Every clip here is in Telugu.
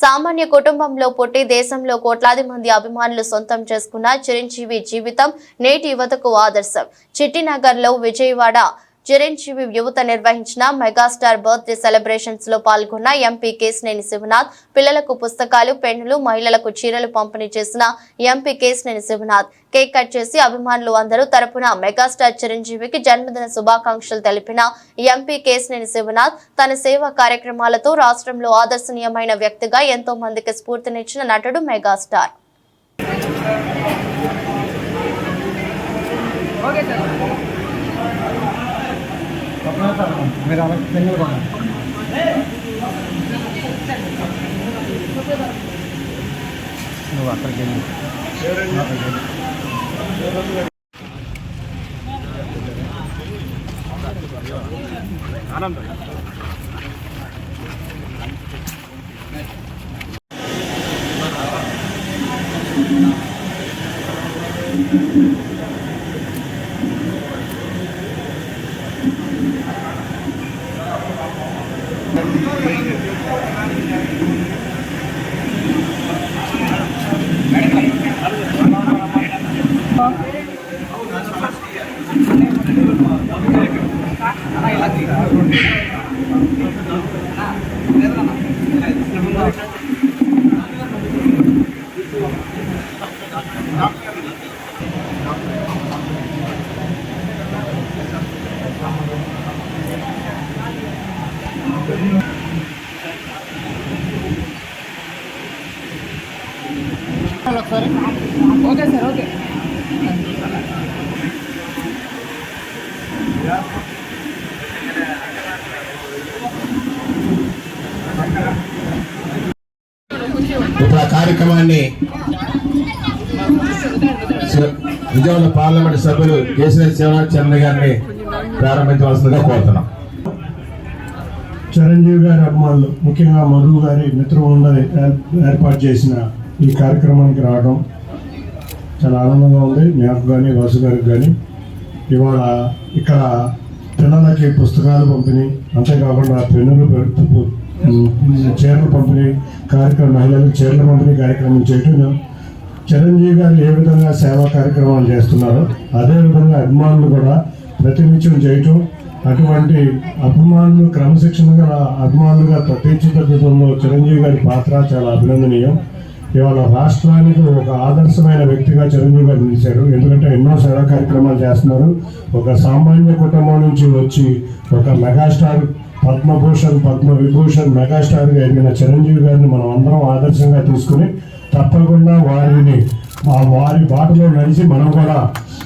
సామాన్య కుటుంబంలో పుట్టి దేశంలో కోట్లాది మంది అభిమానులు సొంతం చేసుకున్న చిరంజీవి జీవితం నేటి యువతకు ఆదర్శం. చిట్టినగర్లో విజయవాడ చిరంజీవి యువత నిర్వహించిన మెగాస్టార్ బర్త్డే సెలబ్రేషన్స్ లో పాల్గొన్న ఎంపీ కేశినేని శివనాథ్ పిల్లలకు పుస్తకాలు, పెన్నులు, మహిళలకు చీరలు పంపిణీ చేసిన MP Kesineni Sivanath cake cut చేసి అభిమానులు అందరూ తరపున మెగాస్టార్ చిరంజీవికి జన్మదిన శుభాకాంక్షలు తెలిపిన ఎంపీ కేశినేని శివనాథ్ తన సేవా కార్యక్రమాలతో రాష్ట్రంలో ఆదర్శనీయమైన వ్యక్తిగా ఎంతో మందికి స్ఫూర్తినిచ్చిన నటుడు మెగాస్టార్. మీరు అలా పెన్నులు కొనండి. నువ్వు అక్కడికి వెళ్ళి ఆనందం. Okay sir, okay. ఇప్పుడు ఆ కార్యక్రమాన్ని విజయవాడ పార్లమెంట్ సభ్యులు కేశినేని శివనాథ్ చరణ్ గారిని ప్రారంభించవలసిందిగా కోరుతున్నాం. చిరంజీవి గారి అభిమానులు, ముఖ్యంగా మధు గారి మిత్రబృందం ఏర్పాటు చేసిన ఈ కార్యక్రమానికి రావడం చాలా ఆనందంగా ఉంది. నాకు కానీ వాసు గారికి కానీ ఇవాళ ఇక్కడ పిల్లలకి పుస్తకాలు పంపిణీ, అంతేకాకుండా పెన్నులు, చీరలు పంపిణీ కార్యక్రమం, మహిళలకు చీరల పంపిణీ కార్యక్రమం చేయటం, చిరంజీవి గారు ఏ విధంగా సేవా కార్యక్రమాలు చేస్తున్నారో అదేవిధంగా అభిమానులు కూడా ప్రతినిత్యం చేయటం, అటువంటి అభిమానులు క్రమశిక్షణగా అభిమానులుగా తీర్చిదిద్దడంలో చిరంజీవి గారి పాత్ర చాలా అభినందనీయం. ఇవాళ రాష్ట్రానికి ఒక ఆదర్శమైన వ్యక్తిగా చిరంజీవి గారు నిలిచారు. ఎందుకంటే ఎన్నో సేవా కార్యక్రమాలు చేస్తున్నారు. ఒక సామాన్య కుటుంబం నుంచి వచ్చి ఒక మెగాస్టార్, పద్మభూషణ్, పద్మవిభూషణ్ మెగాస్టార్గా ఎదిగిన చిరంజీవి గారిని మనం అందరం ఆదర్శంగా తీసుకుని తప్పకుండా వారి బాటలో నడిచి మనం కూడా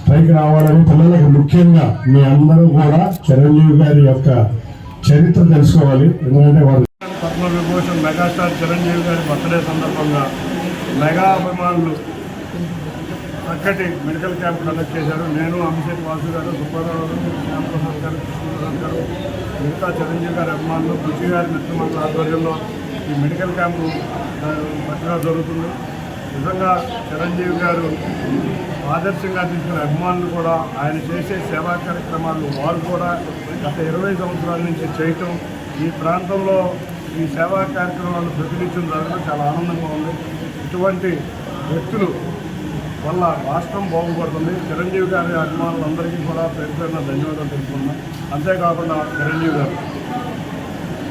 పైకి రావాలని, పిల్లలకి ముఖ్యంగా మీ అందరూ కూడా చిరంజీవి గారి యొక్క చరిత్ర తెలుసుకోవాలి. ఎందుకంటే వారు పద్మవిభూషణ్ మెగాస్టార్ చిరంజీవి గారి బర్త్డే సందర్భంగా మెగా అభిమానులు చక్కటి మెడికల్ క్యాంప్ కండక్ట్ చేశారు. నేను, అభిషేక్, వాసు గారు, సుబ్బారావు గారు, శ్యామప్రసాద్ గారు, కృష్ణప్రసాద్ గారు, మిగతా చిరంజీవి గారి అభిమానులు, కృషి గారి మిత్రమండలి ఆధ్వర్యంలో ఈ మెడికల్ క్యాంపు చక్కగా జరుగుతుంది. నిజంగా చిరంజీవి గారు ఆదర్శంగా తీసుకునే అభిమానులు కూడా ఆయన చేసే సేవా కార్యక్రమాలు వారు కూడా గత 20 సంవత్సరాల నుంచి చేయటం, ఈ ప్రాంతంలో ఈ సేవా కార్యక్రమాలు ప్రతినిత్యం జరగడం చాలా ఆనందంగా ఉంది. ఇటువంటి వ్యక్తులు వల్ల రాష్ట్రం బాగుపడుతుంది. చిరంజీవి గారి అభిమానులందరికీ కూడా పేరు పేరున ధన్యవాదాలు తెలుపుకున్నాం. అంతేకాకుండా చిరంజీవి గారు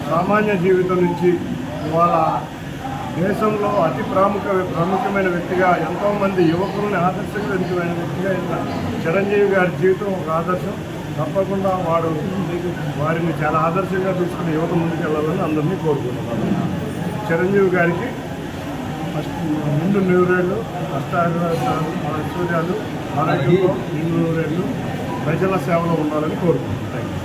సామాన్య జీవితం నుంచి ఇవాళ దేశంలో అతి ప్రాముఖ్యమైన వ్యక్తిగా, ఎంతోమంది యువకులను ఆదర్శంగా ఎంచుకునే వ్యక్తిగా చిరంజీవి గారి జీవితం ఒక ఆదర్శం. తప్పకుండా వారిని చాలా ఆదర్శంగా తీసుకుని యువత ముందుకెళ్లాలని అందరినీ కోరుకుంటున్నాను. చిరంజీవి గారికి నిండు నూరేళ్ళు, ఐశ్వర్యాలు, ఆరోగ్యంలో నిండు నూరేళ్ళు, ప్రజల సేవలో ఉండాలని కోరుకుంటున్నాను.